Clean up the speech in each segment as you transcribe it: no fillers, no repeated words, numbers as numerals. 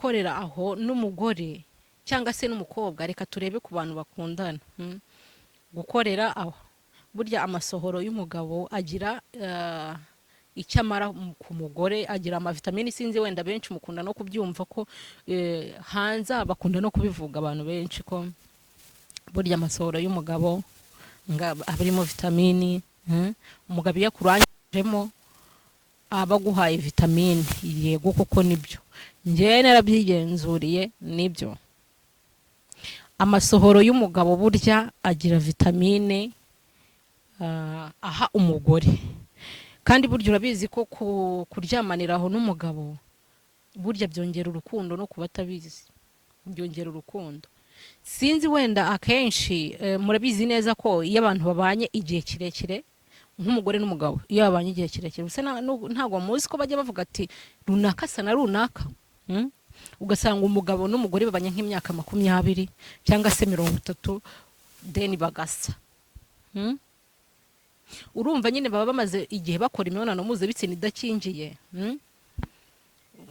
gukorera aho n'umugore cyangwa se n'umukobwa, reka turebe ku bantu bakundana. Gukorera aho, burya amasohoro y'umugabo agira icyo amara ku mugore, agira amavitamini. Sinzi wenda benshi mukunda no kubyumva ko hanze bakunda no kubivuga abantu benshi ko burya amasohoro y'umugabo arimo vitamini. Umugabo iyo akurangijemo aba aguhaye vitamini. Yego kuko nibyo, njyewe narabyigenzuriye, nibyo. Amasohoro y'umugabo burya agira vitamine aha umugore, kandi burya urabizi ko kuryamaniraho n'umugabo burya byongera urukundo, no kuba atabizi byongera urukundo. Sinzi wenda akenshi murabizi neza ko iyo abantu babanye igihe kirekire, nk'umugore n'umugabo iyo babanye igihe kirekire, ntabwo muzi ko bajya bavuga ati runaka asa na runaka. Ugasanga umugabo n'umugore babanye nk'imyaka 20 cyangwa se 30, deni bagasa. Urumva nyine baba bamaze igihe bakora imibonano mpuzabitsina idakingiye.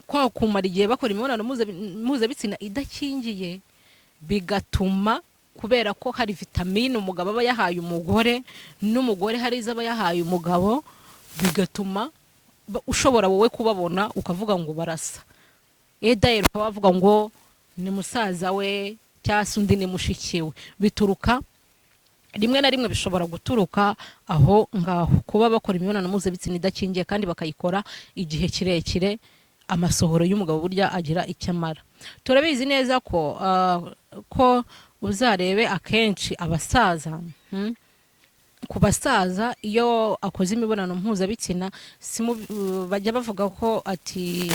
Kwa kumara igihe bakora imibonano mpuzabitsina idakingiye, bigatuma kubera ko hari vitamine umugabo aba yahaye umugore, n'umugore hari izo aba yahaye umugabo, bigatuma ushobora wowe kubabona ukavuga ngo barasa. Edayero bavuga ngo ni musaza we cyangwa se undi ni mushiki we. Bituruka rimwe na rimwe, bishobora guturuka aho ngaho, kuba bakora imibonano mpuzabitsina idakingiye kandi bakayikora igihe kirekire. Amasohoro y'umugabo burya agira icyo amara. Turabizi neza ko uzarebe akenshi abasaza, ku basaza iyo akoze imibonano mpuzabitsina bajya bavuga ko ati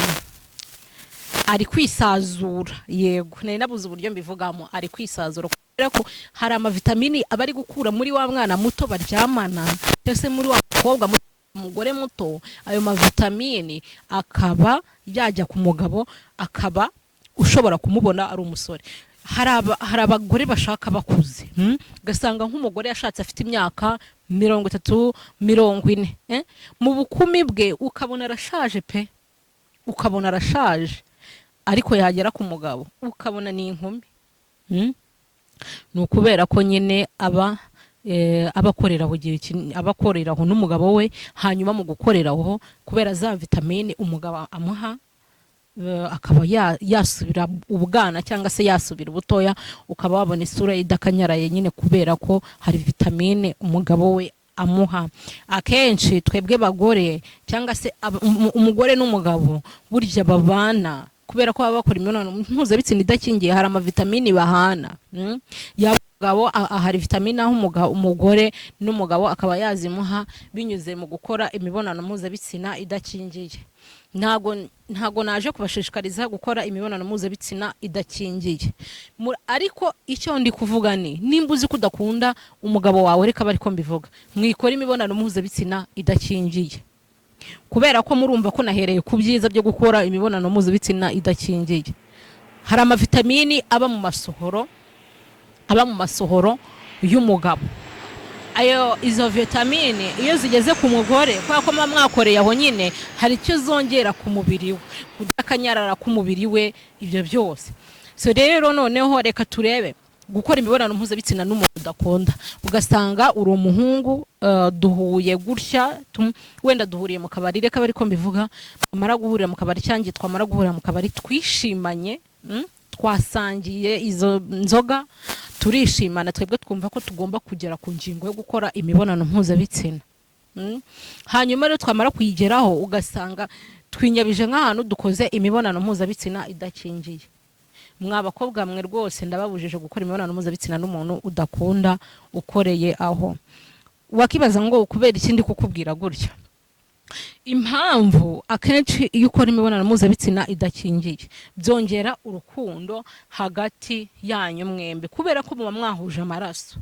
ari kwisazura. Yego, nari nabuze uburyo mbivugamo, ari kwisazura kubera ko hari amavitamini aba ari gukura muri wa mwana muto baryamana, cyangwa muri wa mukobwa muto, umugore muto. Ayo mavitamini akaba yajya ku mugabo, akaba ushobora kumubona ari umusore. Hari abagore bashaka bakuze, ugasanga nk'umugore yashatse afite imyaka 30, 40, mu bukumi bwe ukabona arashaje pe, ukabona arashaje, ariko yagera ku mugabo ukabona ni inkumi. Ni ukubera ko nyine abakoreraho n'umugabo we, hanyuma mu gukoreraho kubera za vitamine umugabo amuha, akaba yasubira ubwana cyangwa se yasubira ubutoya, ukaba wabona isura idakanyaraye nyine kubera ko hari vitamine umugabo we amuha. Akenshi twebwe bagore cyangwa se umugore n'umugabo burya babana kubera ko baba bakora imibonano mpuzabitsina idakingiye, hari amavitamini bahana. Umugabo hari vitamine aho umugore n'umugabo akaba yazimuha binyuze mu gukora imibonano mpuzabitsina idakingiye. Ntago naje kubashishikariza gukora imibonano mpuzabitsina idakingiye, ariko icyo ndi kuvuga ni nimba uzi kudakunda umugabo wawe, reka bari ko mbivuga, mwikora imibonano mpuzabitsina idakingiye, kubera ko murumva ko nahereye ku byiza byo gukora imibonano mpuzabitsina idakingiye. Hari amavitamini aba mu masohoro y'umugabo. Izo vitamine iyo zigeze ku mugore, kubera ko mwakoreye aho nyine, hari icyo zongera ku mubiri we, kudakanyarara ku mubiri we, ibyo byose. So rero noneho reka turebe gukora imibonano mpuzabitsina n'umuntu udakunda. Ugasanga uri umuhungu, duhuye gutya, wenda duhuriye mu kabari, reka bari ko mbivuga, twamara guhurira mu kabari cyangwa twamara guhurira mu kabari twishimanye, twasangiye izo nzoga, turishimana, twebwe twumva ko tugomba kugera ku ngingo yo gukora imibonano mpuzabitsina. Hanyuma rero twamara kuyigeraho, ugasanga twinyabije nk'ahantu dukoze imibonano mpuzabitsina idakingiye. Mwa bakobwa mwe rwose ndababujije gukora imibonano mpuzabitsina n'umuntu udakunda ukoreye aho. Wakibaza ngo kubera ikindi kukubwira gutya. Impamvu akenshi iyo ukora imibonano mpuzabitsina idakingiye byongera urukundo hagati yanyu mwembi, kubera ko muba mwahuje amaraso.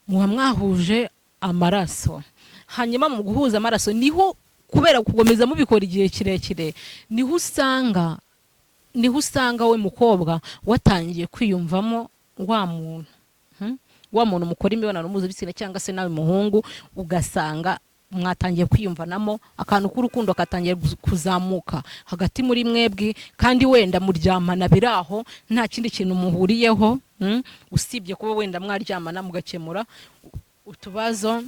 Muba mwahuje amaraso, hanyuma mu guhuza amaraso niho, kubera kugomeza mubikora igihe kirekire, niho usanga we mukobwa watangiye kwiyumvamo wa muntu mukora imibonano mpuzabitsina, cyangwa se nawe muhungu ugasanga mwatangiye kwiyumvanamo akantu k'urukundo katangiye kuzamuka hagati muri mwebwe, kandi wenda muryamana biraho nta kindi kintu muhuriyeho, usibye kuba wenda mwaryamana mugakemura utubazo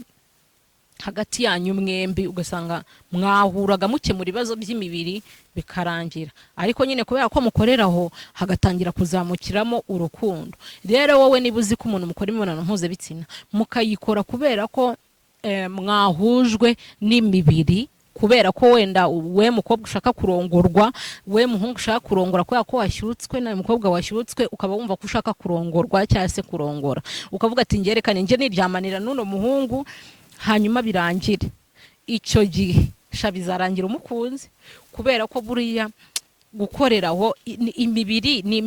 hagati yanyu mwembi, ugasanga mwahuraga mukemura ibibazo by'imibiri bikarangira, ariko nyine kubera ko mukoreraho hagatangira kuzamukiramo urukundo. Rero wowe niba uzi ko umuntu mukora imibonano mpuzabitsina mukayikora kubera ko mwahujwe n'imibiri, kubera ko wenda we mukobwa ushaka kurongorwa, we muhungu ushaka kurongora kubera ko washyutswe na mukobwa washyutswe, ukaba wumva ko ushaka kurongorwa cyangwa se kurongora, ukavuga ati ngerekane nje niryamanira n'uno muhungu hanyuma birangire, icyo gihe bizarangira umukunzi, kubera ko buriya gukoreraho imibiri ni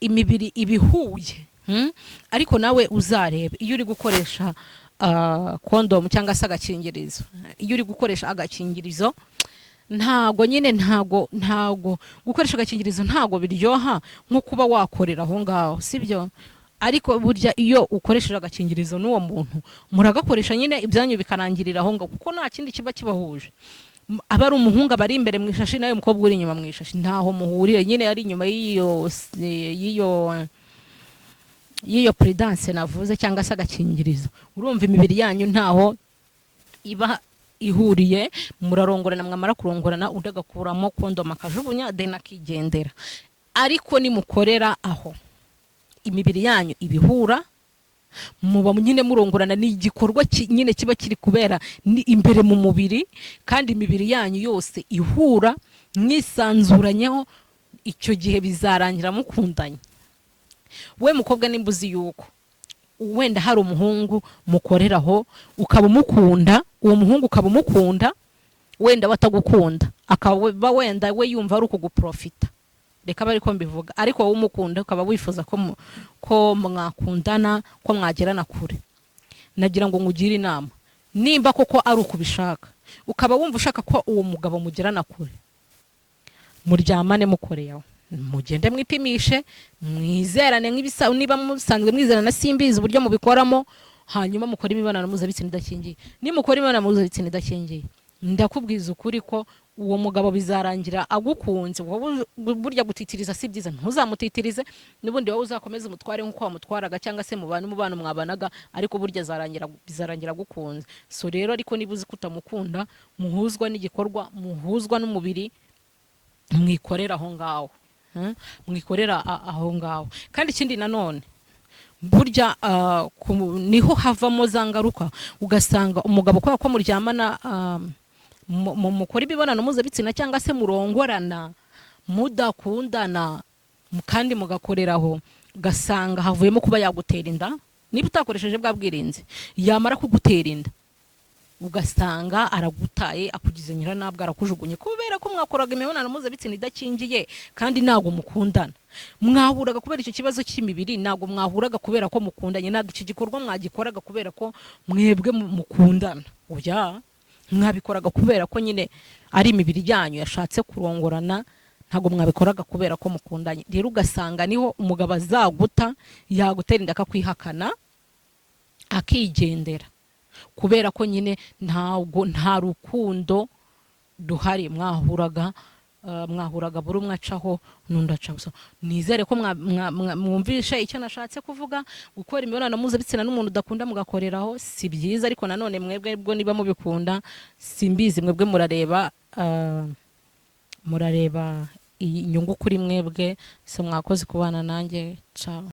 imibiri ibihuye. Ariko nawe uzarebe iyo uri gukoresha kondomu cyangwa se agakingirizo, iyo uri gukoresha agakingirizo ntago nyine ntago gukoresha agakingirizo ntago biryoha nko kuba wakorera aho ngaho, sibyo? Ariko burya iyo ukoresheje agakingirizo n'uwo muntu muragakoresha nyine ibyanyu bikarangirira aho ngaho, kuko nta kindi kiba kibahuje. Aba ari umuhungu abari imbere mu ishashi nawe umukobwa uri inyuma mu ishashi, ntaho muhurire, nyine ari inyuma y'iyo prudence navuze cyangwa se agakingirizo. Urumva imibiri yanyu ntaho iba ihuriye, murarongorana, mwamara kurongorana undi agakuramo kondoma akajugunya then akigendera. Ariko nimukorera aho imibiri yanyu ibihura, muba nyine murongorana, ni igikorwa nyine kiba kiri kubera imbere mu mubiri, kandi imibiri yanyu yose ihura mwisanzuranyeho, icyo gihe bizarangira mukundanye. We mukobwa nimba uzi yuko wenda hari umuhungu mukoreraho ukaba umukunda, uwo muhungu ukaba umukunda, wenda watagukunda akaba wenda we yumva ari ukuguprofita, reka bari ko mbivuga, ariko wowe umukunda ukaba wifuza ko mwakundana, ko mwagerana kure, nagira ngo ngugire inama, nimba koko ari ukubishaka ukaba wumva ushaka ko uwo mugabo mugerana kure, muryamane mukoreyaho, mugende mwipimishe, mwizerane niba musanzwe mwizerana, simbizi uburyo mubikoramo, hanyuma mukora imibonano mpuzabitsina idakingiye. Nimukora imibonano mpuzabitsina idakingiye, ndakubwiza ukuri ko uwo mugabo bizarangira agukunze. Burya gutitiriza si byiza, ntuzamutitirize, n'ubundi wowe uzakomeza umutware nk'uko wamutwaraga cyangwa se mubana mwabanaga, ariko burya bizarangira agukunze. So rero ariko niba uzi kutamukunda, muhuzwa n'igikorwa, muhuzwa n'umubiri, mwikorera aho ngaho, mwikorera aho ngaho. Kandi ikindi nanone burya niho havamo za ngaruka, ugasanga umugabo kubera ko muryamana mukora imibonano mpuzabitsina cyangwa se murongorana mudakundana kandi mugakoreraho, ugasanga havuyemo kuba yagutera inda, niba utakoresheje bwa bwirinzi, yamara kugutera inda ugasanga aragutaye, akugize nyiranabwo, arakujugunye, kubera ko mwakoraga imibonano mpuzabitsina idakingiye kandi ntago mukundana. Mwahuraga kubera icyo kibazo cy'imibiri, ntago mwahuraga kubera ko mukundanye, ntabwo iki gikorwa mwagikoraga kubera ko mwebwe mukundana, oya, mwabikoraga kubera ko nyine ari imibiri yanyu yashatse kurongorana, ntago mwabikoraga kubera ko mukundanye. Rero ugasanga niho umugabo azaguta, yagutera inda akakwihakana akigendera, kubera ko nyine nta rukundo duhari, mwahuraga buri umwe acaho n'undi acaho. Nizere ko mwumvishe icyo nashatse kuvuga. Gukora imibonano mpuzabitsina n'umuntu udakunda mugakoreraho si byiza, ariko nanone mwebwe bwo niba mubikunda simbizi, mwebwe murareba inyungu kuri mwebwe. So mwakoze kubana nanjye, ciao.